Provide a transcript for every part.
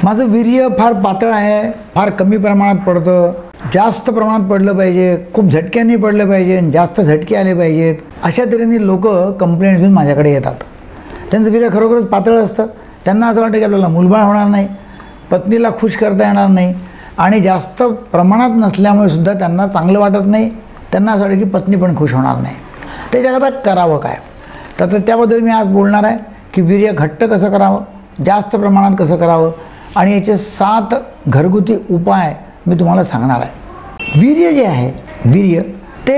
माझं वीर्य फार पातळ आहे, फार कमी प्रमाणात पडतं, जास्त प्रमाणात पडलं पाहिजे, खूप झटक्यांनी पडलं पाहिजे, जास्त झटके आले पाहिजेत, अशा तऱ्हेने लोक कंप्लेंट घेऊन माझ्याकडे येतात. त्यांचं वीर्य खरोखरच पातळ असतं. त्यांना असं वाटतं की आपल्याला मुलबाळ होणार नाही, पत्नीला खुश करता येणार नाही, आणि जास्त प्रमाणात नसल्यामुळे सुद्धा त्यांना चांगलं वाटत नाही. त्यांना असं वाटतं की पत्नी पण खुश होणार नाही. त्याच्याकरता करावं काय? तर त्याबद्दल मी आज बोलणार आहे की वीर्य घट्ट कसं करावं, जास्त प्रमाणात कसं करावं, आणि याचे 7 घरगुती उपाय मी तुम्हाला सांगणार आहे. वीर्य जे आहे, वीर्य ते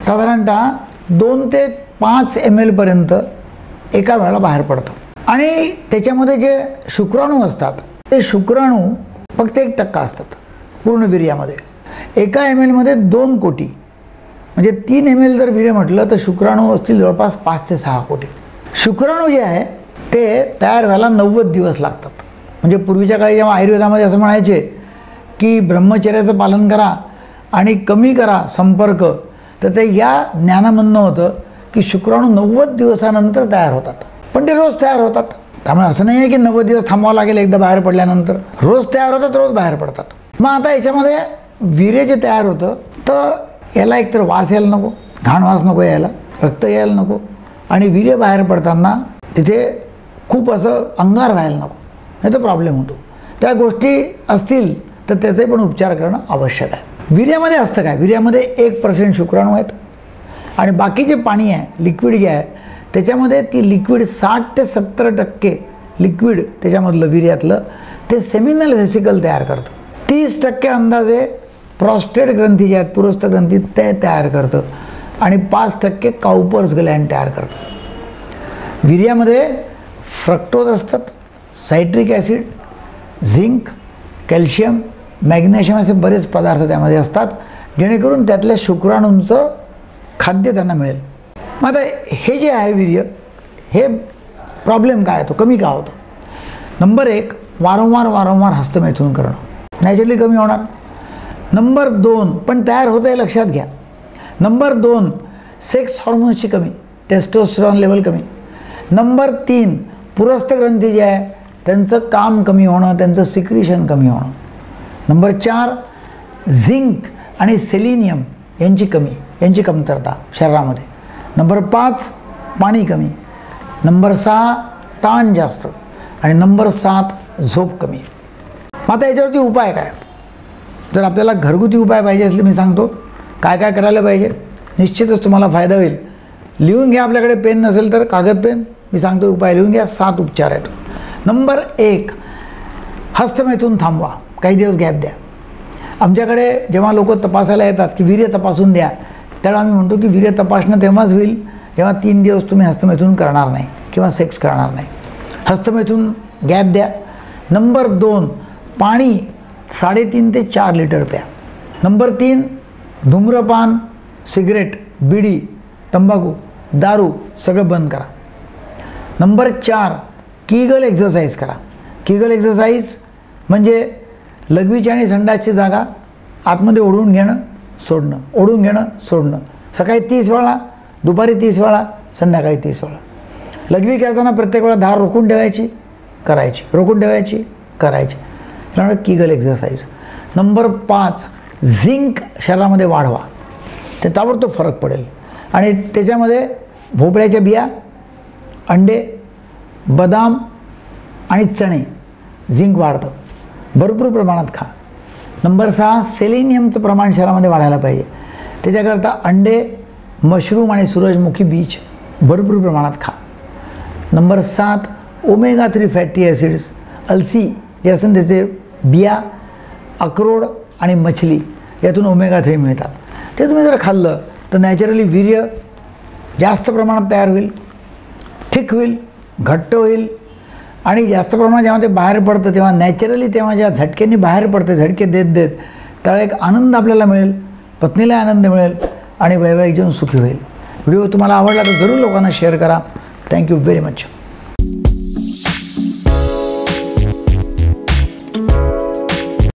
साधारणतः 2 ते 5 ml पर्यंत एका वेळेला बाहेर पडतं. आणि त्याच्यामध्ये जे शुक्राणू असतात ते शुक्राणू फक्त 1% असतात पूर्ण वीर्यामध्ये. एका ml मध्ये 2 कोटी, म्हणजे 3 ml जर वीर्य म्हटलं तर शुक्राणू असतील जवळपास 5 ते 6 कोटी. शुक्राणू जे आहे ते तयार व्हायला 90 दिवस लागतात. म्हणजे पूर्वीच्या काळी जेव्हा आयुर्वेदामध्ये असं म्हणायचे की ब्रह्मचर्याचं पालन करा आणि कमी करा संपर्क, तर ते या ज्ञानामधनं होतं की शुक्राणू 90 दिवसानंतर तयार होतात. पण ते रोज तयार होतात. त्यामुळे असं नाही आहे की 90 दिवस थांबावं लागेल एकदा बाहेर पडल्यानंतर. रोज तयार होतात, रोज बाहेर पडतात. मग आता याच्यामध्ये वीर्य जे तयार होतं तर याला एकतर वास यायला नको, घाण वास नको यायला, रक्त यायला नको, आणि वीर्य बाहेर पडताना तिथे खूप असं अंगार व्हायला नको, नाही तर प्रॉब्लेम होतो. त्या गोष्टी असतील तर त्याचे पण उपचार करणं आवश्यक आहे. वीर्यामध्ये असतं काय? वीर्यामध्ये 1% शुक्राणू आहेत आणि बाकी जे पाणी आहे, लिक्विड जे आहे, त्याच्यामध्ये ती लिक्विड 60 ते 70% लिक्विड त्याच्यामधलं वीर्यातलं ते सेमिनल व्हेसिकल तयार करतं. 30% अंदाजे प्रॉस्टेट ग्रंथी जे आहेत, पुरस्थ ग्रंथी, ते तयार करतं, आणि 5% काउपर्स ग्लँड तयार करतं. वीर्यामध्ये फ्रक्टोज असतात, citric acid, zinc, calcium, magnesium असे बरेच पदार्थ त्यामध्ये असतात, जेणेकरून त्यातल्या शुक्राणूंचं खाद्य त्यांना मिळेल. मग आता हे जे आहे वीर्य, हे प्रॉब्लेम काय होतो, कमी का होतो? नंबर 1, वारंवार हस्तमैथुन करणं, नॅचरली कमी होणार. नंबर 2, पण तयार होतं हे लक्षात घ्या. नंबर 2, सेक्स हॉर्मोन्सची कमी, टेस्टोस्टेरॉन लेवल कमी. नंबर 3, पुरस्थ ग्रंथी जे आहे त्यांचं काम कमी होणं, त्यांचं सिक्रिशन कमी होणं. नंबर 4, झिंक आणि सेलिनियम यांची कमतरता शरीरामध्ये. नंबर 5, पाणी कमी. नंबर 6, ताण जास्त. आणि नंबर 7, झोप कमी. आता याच्यावरती उपाय काय? जर आपल्याला घरगुती उपाय पाहिजे असले मी सांगतो काय काय करायला पाहिजे, निश्चितच तुम्हाला फायदा होईल. लिहून घ्या, आपल्याकडे पेन नसेल तर कागद पेन, मी सांगतो उपाय लिहून घ्या. 7 उपचार आहेत. नंबर 1, हस्तमैथुन थांबवा, काही दिवस गॅप द्या. आमच्याकडे जेव्हा लोक तपासायला येतात की वीर्य तपासून द्या, त्यावेळेला आम्ही म्हणतो की वीर्य तपासणं तेव्हाच होईल जेव्हा 3 दिवस तुम्ही हस्तमैथुन करणार नाही किंवा सेक्स करणार नाही. हस्तमैथुन गॅप द्या. नंबर 2, पाणी 3.5 ते 4 लिटर प्या. नंबर 3, धूम्रपान, सिगरेट, बिडी, तंबाखू, दारू सगळं बंद करा. नंबर 4, कीगल एक्सरसाइज करा. कीगल एक्सरसाइज म्हणजे लघवीची आणि संडासची जागा आतमध्ये ओढून घेणं सोडणं, ओढून घेणं सोडणं. सकाळी 30 वेळा, दुपारी 30 वेळा, संध्याकाळी 30 वेळा. लघवी करताना प्रत्येक वेळा धार रोखून ठेवायची, करायची, रोखून ठेवायची, करायची. त्यामुळे कीगल एक्सरसाइज. नंबर 5, झिंक शरीरामध्ये वाढवा, ते ताबडतोब फरक पडेल. आणि त्याच्यामध्ये भोपळ्याच्या बिया, अंडे, बदाम आणि चणे, झिंक वाढतं, भरपूर प्रमाणात खा. नंबर 6, सेलेनियमचं प्रमाण शरीरामध्ये वाढायला पाहिजे. त्याच्याकरता अंडे, मशरूम आणि सूरजमुखी बीज भरपूर प्रमाणात खा. नंबर 7, ओमेगा 3 फॅटी ॲसिड्स, अलसी जे असतात त्याचे बिया, अक्रोड आणि मछली यातून ओमेगा 3 मिळतात. ते तुम्ही जर खाल्लं तर नॅचरली वीर्य जास्त प्रमाणात तयार होईल, थिक होईल, घट्ट होईल, आणि जास्त प्रमाणात जेव्हा ते बाहेर पडतं तेव्हा नॅचरली, तेव्हा जेव्हा झटक्यांनी बाहेर पडते, झटके देत त्यावेळेला एक आनंद आपल्याला मिळेल, पत्नीला आनंद मिळेल, आणि वैवाहिक जीवन सुखी होईल. व्हिडिओ तुम्हाला आवडला तर जरूर लोकांना शेअर करा. Thank you very much.